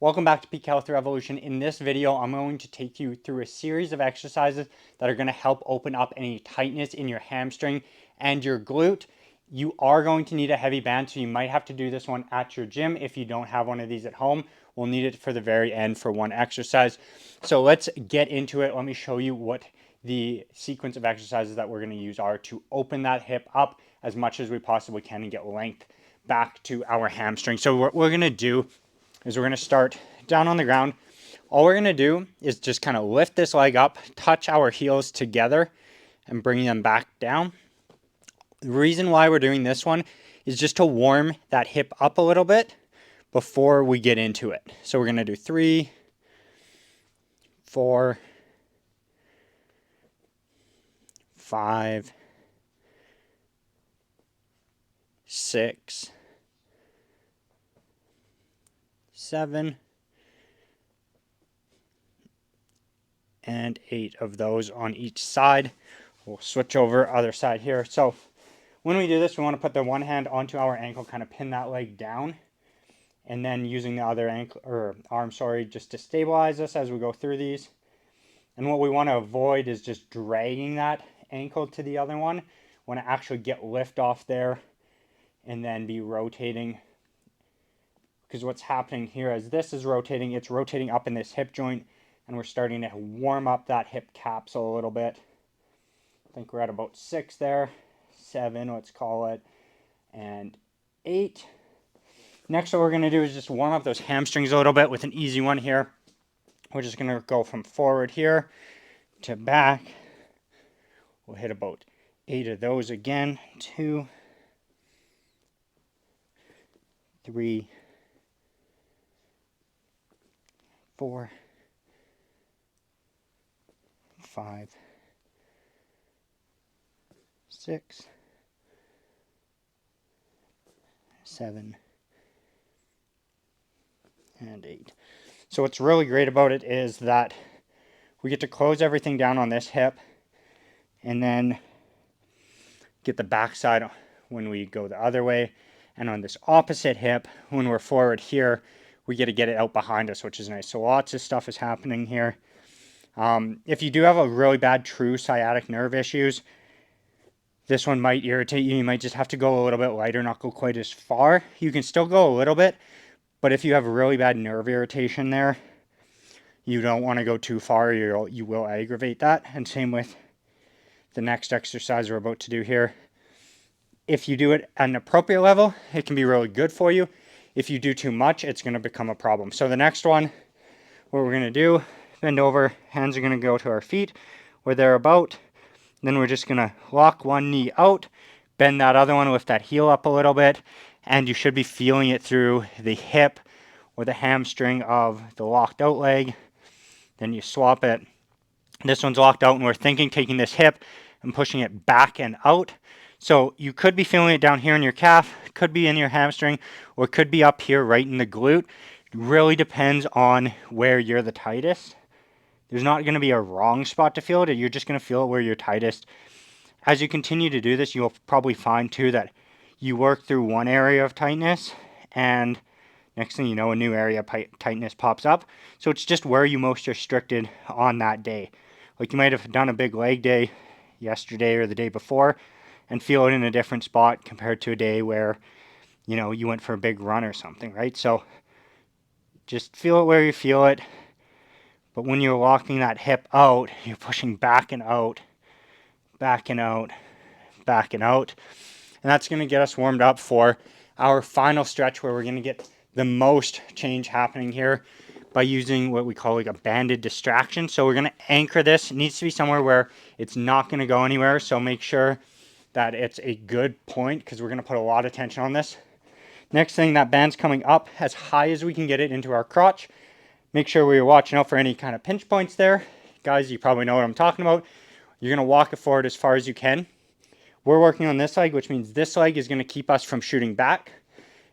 Welcome back to Peak Health Revolution. In this video, I'm going to take you through a series of exercises that are going to help open up any tightness in your hamstring and your glute. You are going to need a heavy band, so you might have to do this one at your gym if you don't have one of these at home. We'll need it for the very end for one exercise. So let's get into it. Let me show you what the sequence of exercises that we're going to use are to open that hip up as much as we possibly can and get length back to our hamstring. So what we're going to do is we're going to start down on the ground. All we're going to do is just kind of lift this leg up, touch our heels together, and bring them back down. The reason why we're doing this one is just to warm that hip up a little bit before we get into it. So we're going to do 3, 4, 5, 6, 7, and 8 of those on each side. We'll switch over other side here. So when we do this, we want to put the one hand onto our ankle, kind of pin that leg down, and then using the other ankle or arm, just to stabilize us as we go through these. And what we want to avoid is just dragging that ankle to the other one. We want to actually get lift off there and then be rotating, because what's happening here as this is rotating, it's rotating up in this hip joint, and we're starting to warm up that hip capsule a little bit. I think we're at about 6 there, 7, let's call it, and 8. Next, what we're going to do is just warm up those hamstrings a little bit with an easy one here. We're just going to go from forward here to back. We'll hit about 8 of those again. 2, 3, 4, 5, 6, 7, and 8. So what's really great about it is that we get to close everything down on this hip and then get the back side when we go the other way. And on this opposite hip, when we're forward here, we get to get it out behind us, which is nice. So lots of stuff is happening here. If you do have a really bad true sciatic nerve issues, this one might irritate you. You might just have to go a little bit lighter, not go quite as far. You can still go a little bit, but if you have really bad nerve irritation there, you don't want to go too far. You will aggravate that. And same with the next exercise we're about to do here. If you do it at an appropriate level, it can be really good for you. If you do too much, it's going to become a problem. So the next one, what we're going to do, bend over, hands are going to go to our feet where they're about. Then we're just going to lock one knee out, bend that other one, lift that heel up a little bit, and you should be feeling it through the hip or the hamstring of the locked out leg. Then you swap it. This one's locked out, and we're thinking taking this hip and pushing it back and out. So you could be feeling it down here in your calf, could be in your hamstring, or it could be up here right in the glute. It really depends on where you're the tightest. There's not going to be a wrong spot to feel it. You're just going to feel it where you're tightest. As you continue to do this, you'll probably find too that you work through one area of tightness and next thing you know, a new area of tightness pops up. So it's just where you most restricted on that day. Like you might have done a big leg day yesterday or the day before and feel it in a different spot compared to a day where, you went for a big run or something, right? So just feel it where you feel it. But when you're locking that hip out, you're pushing back and out, back and out, back and out. And that's going to get us warmed up for our final stretch where we're going to get the most change happening here by using what we call like a banded distraction. So we're going to anchor this. It needs to be somewhere where it's not going to go anywhere. So make sure that it's a good point because we're going to put a lot of tension on this. Next thing, that band's coming up as high as we can get it into our crotch. Make sure we're watching out for any kind of pinch points there. Guys, you probably know what I'm talking about. You're going to walk it forward as far as you can. We're working on this leg, which means this leg is going to keep us from shooting back.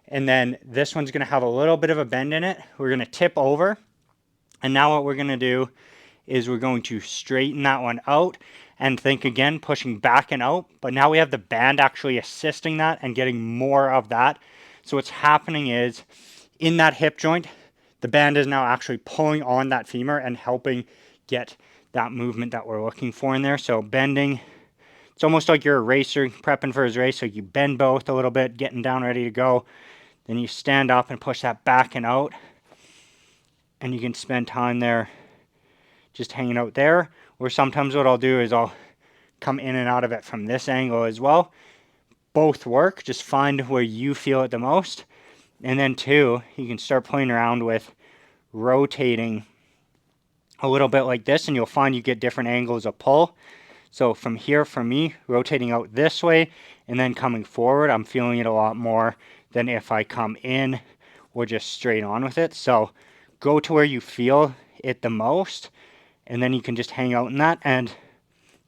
And then this one's going to have a little bit of a bend in it. We're going to tip over. And now what we're going to do is we're going to straighten that one out and think again, pushing back and out. But now we have the band actually assisting that and getting more of that. So what's happening is in that hip joint, the band is now actually pulling on that femur and helping get that movement that we're looking for in there. So bending, it's almost like you're a racer prepping for his race. So you bend both a little bit, getting down ready to go. Then you stand up and push that back and out. And you can spend time there just hanging out there. Or sometimes what I'll do is I'll come in and out of it from this angle as well. Both work. Just find where you feel it the most. And then two, you can start playing around with rotating a little bit like this, and you'll find you get different angles of pull. So from here, for me, rotating out this way and then coming forward, I'm feeling it a lot more than if I come in or just straight on with it. So go to where you feel it the most, and then you can just hang out in that. And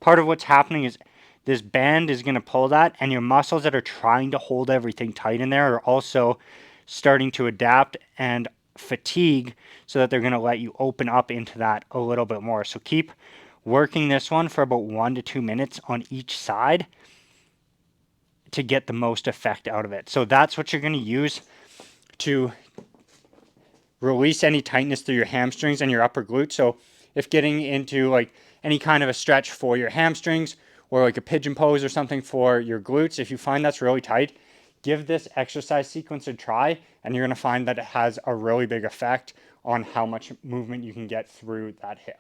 part of what's happening is this band is going to pull that, and your muscles that are trying to hold everything tight in there are also starting to adapt and fatigue, so that they're going to let you open up into that a little bit more. So keep working this one for about 1 to 2 minutes on each side to get the most effect out of it. So that's what you're going to use to release any tightness through your hamstrings and your upper glutes. So if getting into like any kind of a stretch for your hamstrings, or like a pigeon pose or something for your glutes, if you find that's really tight, give this exercise sequence a try, and you're going to find that it has a really big effect on how much movement you can get through that hip.